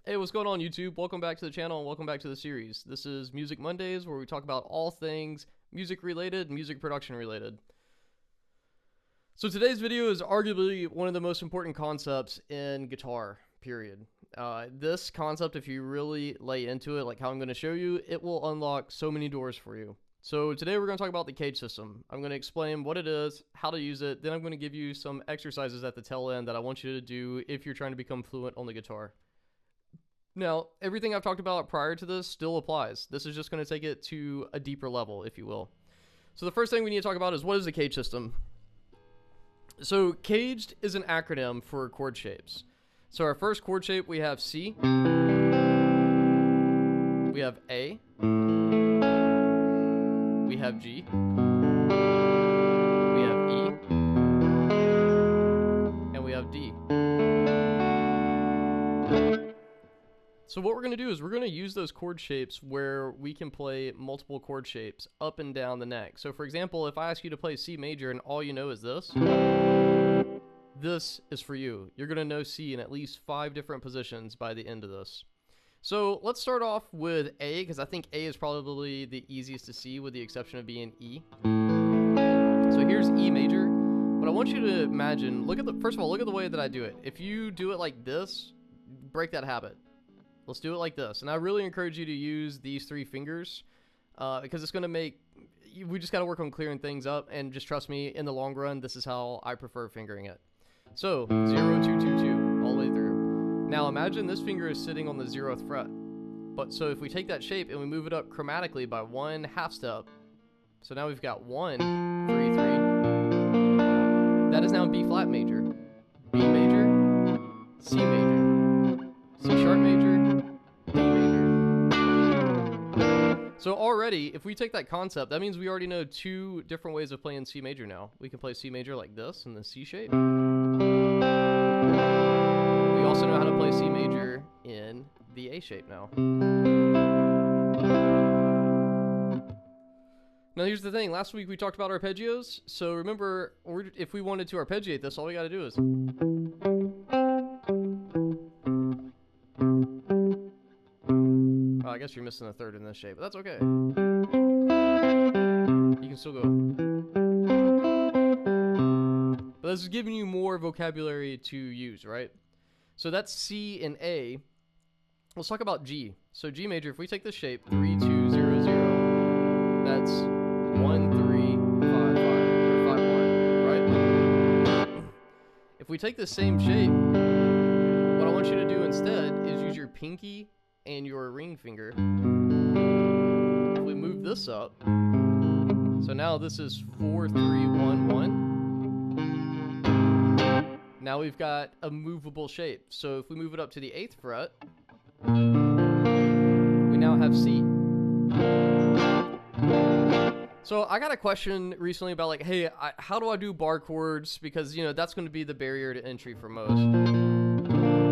Hey, what's going on YouTube? Welcome back to the channel and welcome back to the series. This is Music Mondays, where we talk about all things music related, music production related. So today's video is arguably one of the most important concepts in guitar, period. This concept, if you really lay into it, like how I'm going to show you, it will unlock so many doors for you. So today we're going to talk about the CAGED system. I'm going to explain what it is, how to use it, then I'm going to give you some exercises at the tail end that I want you to do if you're trying to become fluent on the guitar. Now, everything I've talked about prior to this still applies. This is just going to take it to a deeper level, if you will. So the first thing we need to talk about is, what is the CAGED system? So CAGED is an acronym for chord shapes. So our first chord shape, we have C, we have A, we have G, we have E, and we have D. So what we're going to do is we're going to use those chord shapes where we can play multiple chord shapes up and down the neck. So for example, if I ask you to play C major and all you know is this is for you. You're going to know C in at least 5 different positions by the end of this. So let's start off with A, because I think A is probably the easiest to see with the exception of being E. So here's E major. What I want you to imagine, first of all, look at the way that I do it. If you do it like this, break that habit. Let's do it like this. And I really encourage you to use these 3 fingers because it's going to make, we just got to work on clearing things up, and just trust me, in the long run, this is how I prefer fingering it. So 0, 2, 2, 2, all the way through. Now imagine this finger is sitting on the 0th fret. But so if we take that shape and we move it up chromatically by 1 half step, so now we've got 1, 3, 3. That is now B flat major, B major, C major, C sharp major, D major. So already, if we take that concept, that means we already know 2 different ways of playing C major now. We can play C major like this in the C shape. We also know how to play C major in the A shape now. Now here's the thing, last week we talked about arpeggios. So remember, if we wanted to arpeggiate this, all we gotta do is... I guess you're missing a 3rd in this shape, but that's okay. You can still go. But this is giving you more vocabulary to use, right? So that's C and A. Let's talk about G. So G major, if we take this shape, 3, 2, 0, 0, that's 1, 3, 5, 5, or 5, 1, right? If we take the same shape, what I want you to do instead is use your pinky and your ring finger. If we move this up, so now this is 4, 3, 1, 1. Now we've got a movable shape. So if we move it up to the 8th fret, we now have C. So I got a question recently about, like, hey, how do I do bar chords? Because, you know, that's going to be the barrier to entry for most.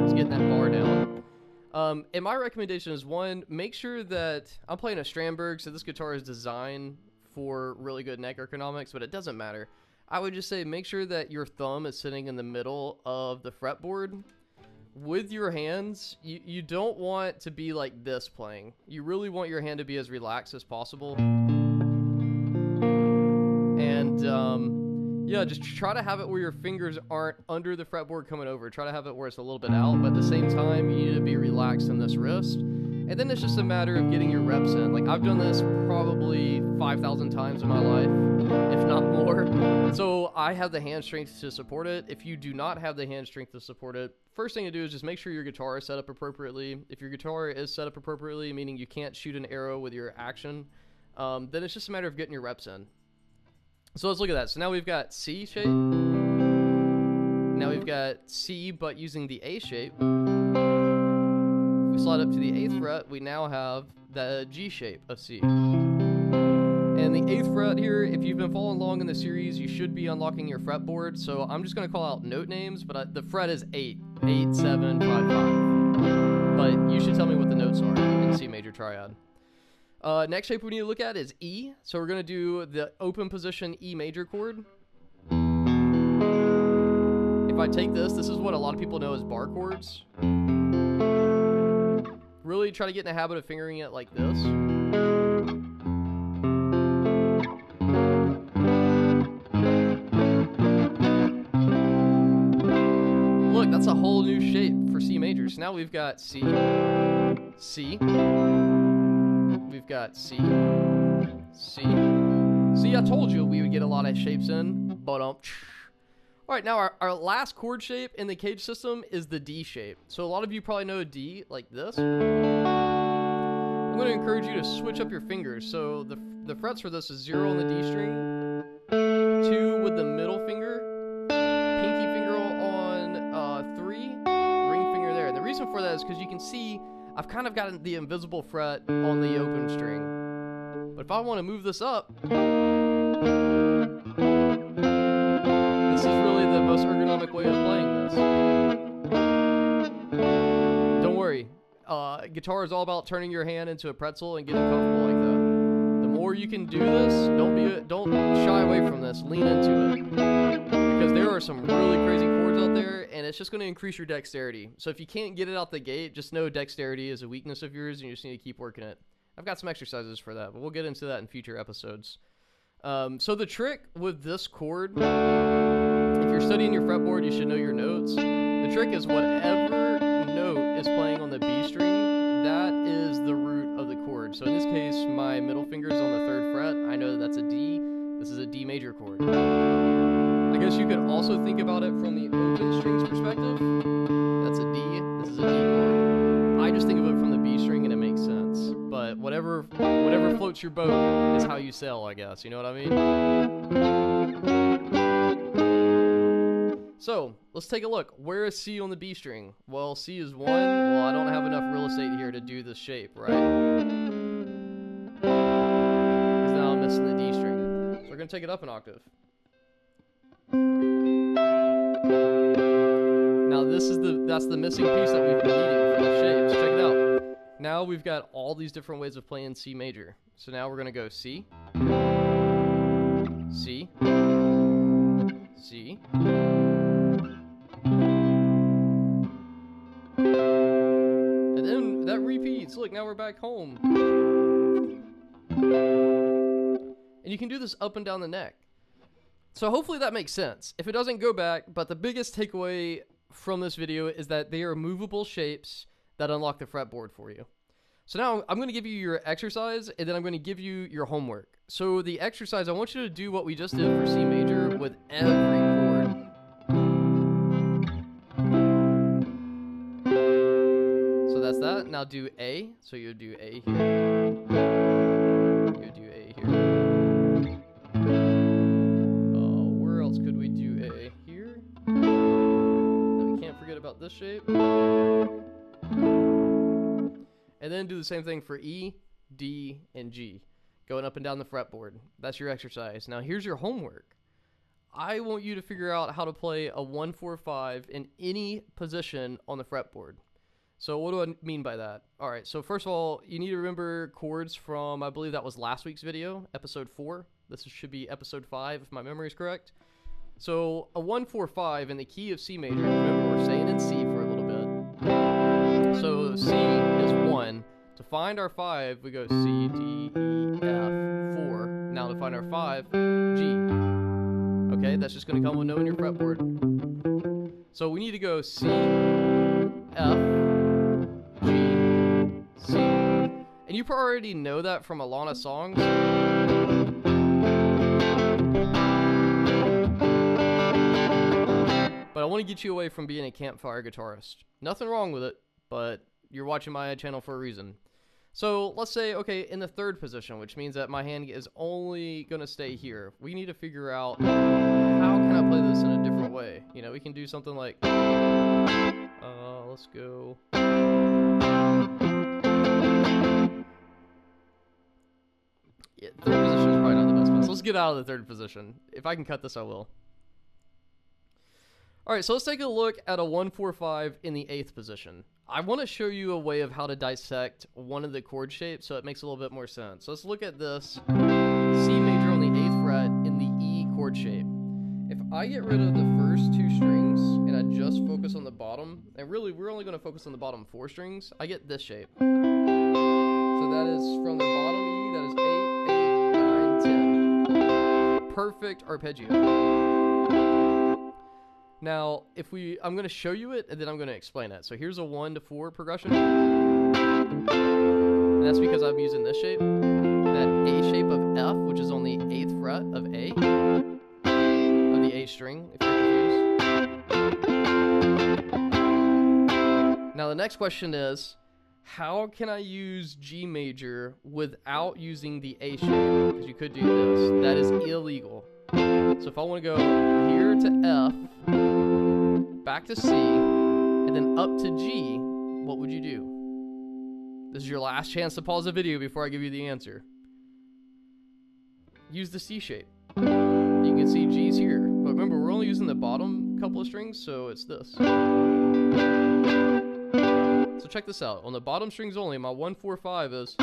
Let's get that bar down. And my recommendation is, 1, make sure that I'm playing a Strandberg, so this guitar is designed for really good neck ergonomics, but it doesn't matter. I would just say make sure that your thumb is sitting in the middle of the fretboard. With your hands, you don't want to be like this playing. You really want your hand to be as relaxed as possible. And yeah, just try to have it where your fingers aren't under the fretboard coming over. Try to have it where it's a little bit out, but at the same time, you need to be relaxed in this wrist. And then it's just a matter of getting your reps in. Like, I've done this probably 5,000 times in my life, if not more. So I have the hand strength to support it. If you do not have the hand strength to support it, first thing to do is just make sure your guitar is set up appropriately. If your guitar is set up appropriately, meaning you can't shoot an arrow with your action, then it's just a matter of getting your reps in. So let's look at that. So now we've got C shape. Now we've got C, but using the A shape. If we slide up to the 8th fret, we now have the G shape of C. And the 8th fret here, if you've been following along in the series, you should be unlocking your fretboard. So I'm just going to call out note names, but the fret is 8, 8, 7, 5, 5. But you should tell me what the notes are in C major triad. Next shape we need to look at is E. So we're going to do the open position E major chord. If I take this is what a lot of people know as bar chords. really try to get in the habit of fingering it like this. Look, that's a whole new shape for C major. So now we've got C, C, we've got C, C. See, I told you we would get a lot of shapes in, but all right, now our last chord shape in the CAGED system is the D shape. So a lot of you probably know D like this. I'm going to encourage you to switch up your fingers. So the frets for this is 0 on the D string, 2 with the middle finger, pinky finger on 3, ring finger there. And the reason for that is because you can see I've kind of gotten the invisible fret on the open string. But if I want to move this up, this is really the most ergonomic way of playing this. Don't worry, guitar is all about turning your hand into a pretzel and getting comfortable like that. The more you can do this, don't shy away from this. Lean into it, because there are some really crazy chords out there, and it's just going to increase your dexterity. So if you can't get it out the gate, just know dexterity is a weakness of yours, and you just need to keep working it. I've got some exercises for that, but we'll get into that in future episodes. So the trick with this chord, if you're studying your fretboard, you should know your notes. The trick is whatever note is playing on the B string, that is the root of the chord. So in this case, my middle finger is on the 3rd fret. I know that's a D. This is a D major chord. I guess you could also think about it from the open strings perspective. That's a D. This is a D chord. I just think of it from the B string, and it makes sense. But whatever floats your boat is how you sail, I guess. You know what I mean? So let's take a look. Where is C on the B string? Well, C is 1. Well, I don't have enough real estate here to do this shape, right? Because now I'm missing the D string. So we're going to take it up an octave. Now that's the missing piece that we've been needing for the shapes. Check it out. Now we've got all these different ways of playing C major. So now we're going to go C, C, C, and then that repeats. Look, now we're back home. And you can do this up and down the neck. So hopefully that makes sense. If it doesn't, go back. But the biggest takeaway from this video is that they are movable shapes that unlock the fretboard for you. So now I'm going to give you your exercise, and then I'm going to give you your homework. So the exercise, I want you to do what we just did for C major with every chord. So that's that. Now do A. So you do A here. You do A here. Where else could we do A? Here. Then we can't forget about this shape. And then do the same thing for E, D, and G, going up and down the fretboard. That's your exercise. Now here's your homework. I want you to figure out how to play a 1-4-5 in any position on the fretboard. So what do I mean by that? All right, so first of all, you need to remember chords from, I believe that was last week's video, episode 4. This should be episode 5 if my memory is correct. So a 1-4-5 in the key of C major. Remember, we're staying in C for a little bit. So C is 1. To find our 5, we go C, D, E, F, 4. Now to find our 5, G. Okay, that's just going to come with knowing your fretboard. So we need to go C, F, G, C. And you probably already know that from a lot of songs. But I want to get you away from being a campfire guitarist. Nothing wrong with it, but you're watching my channel for a reason. So let's say, okay, in the 3rd position, which means that my hand is only going to stay here. We need to figure out, how can I play this in a different way? You know, we can do something like, let's go. Yeah, 3rd position is probably not the best one. So let's get out of the 3rd position. If I can cut this, I will. All right, so let's take a look at a 1-4-5 in the 8th position. I want to show you a way of how to dissect one of the chord shapes so it makes a little bit more sense. So let's look at this C major on the 8th fret in the E chord shape. If I get rid of the first 2 strings and I just focus on the bottom, and really we're only going to focus on the bottom 4 strings, I get this shape. So that is from the bottom E, that is 8, 8, 9, 10. Perfect arpeggio. Now, I'm going to show you it, and then I'm going to explain it. So here's a 1 to 4 progression. And that's because I'm using this shape. That A shape of F, which is on the 8th fret of A, of the A string, if you're confused. Now, the next question is, how can I use G major without using the A shape? Because you could do this. That is illegal. So if I want to go here to F, back to C, and then up to G, what would you do? This is your last chance to pause the video before I give you the answer. Use the C shape. You can see G's here. But remember, we're only using the bottom couple of strings, so it's this. So check this out. On the bottom strings only, my 1, 4, 5 is...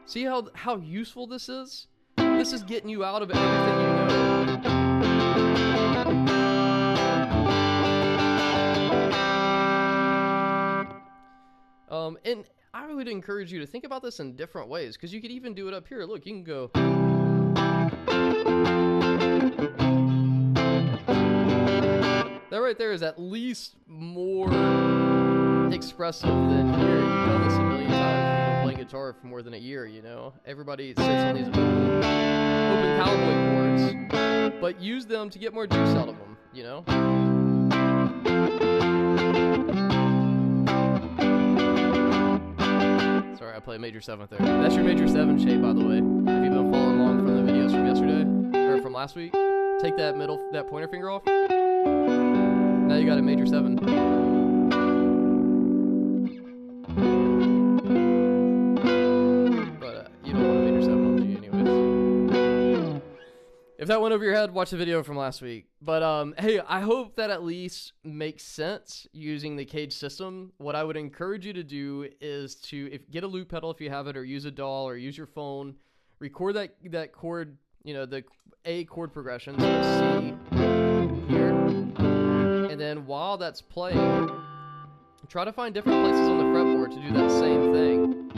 See how useful this is? This is getting you out of everything you know. And I would encourage you to think about this in different ways, because you could even do it up here. Look, you can go... That right there is at least more expressive than here. You've done this a million times. You've been playing guitar for more than a year, you know? Everybody sits on these open cowboy chords, but use them to get more juice out of them, you know? Sorry, I play major 7th there. That's your major 7 shape, by the way. If you've been following along from the videos from yesterday, or from last week, take that pointer finger off. Now you got a major 7. But you don't want a major 7 on G anyways. If that went over your head, watch the video from last week. But hey, I hope that at least makes sense using the CAGED system. What I would encourage you to do is to get a loop pedal if you have it, or use a DAW, or use your phone. Record that chord, you know, the A chord progression, so C here. And then while that's playing, try to find different places on the fretboard to do that same thing.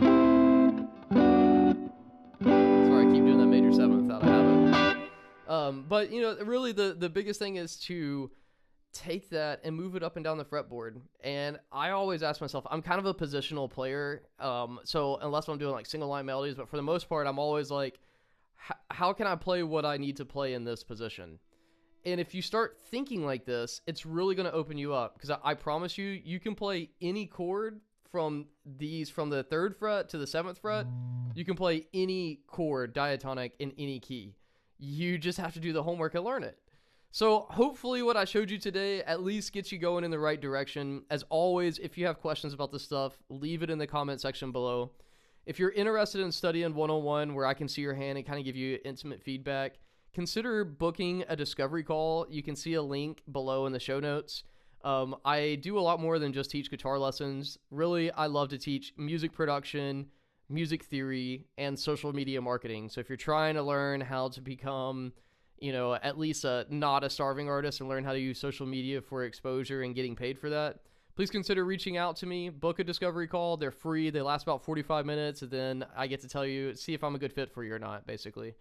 Sorry, I keep doing that major 7 without a habit. But, you know, really the biggest thing is to take that and move it up and down the fretboard. And I always ask myself, I'm kind of a positional player, so unless I'm doing like single line melodies, but for the most part, I'm always like, how can I play what I need to play in this position? And if you start thinking like this, it's really going to open you up, because I promise you, you can play any chord from the 3rd fret to the 7th fret. You can play any chord diatonic in any key. You just have to do the homework and learn it. So hopefully what I showed you today at least gets you going in the right direction. As always, if you have questions about this stuff, leave it in the comment section below. If you're interested in studying 101, where I can see your hand and kind of give you intimate feedback, consider booking a discovery call. You can see a link below in the show notes. I do a lot more than just teach guitar lessons. Really, I love to teach music production, music theory, and social media marketing. So if you're trying to learn how to become, you know, at least not a starving artist, and learn how to use social media for exposure and getting paid for that, please consider reaching out to me. Book a discovery call. They're free. They last about 45 minutes, and then I get to tell you, see if I'm a good fit for you or not, basically.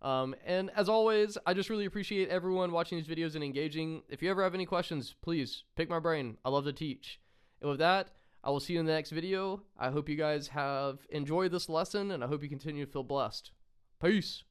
And as always, I just really appreciate everyone watching these videos and engaging. If you ever have any questions, please pick my brain. I love to teach. And with that, I will see you in the next video. I hope you guys have enjoyed this lesson, and I hope you continue to feel blessed. Peace.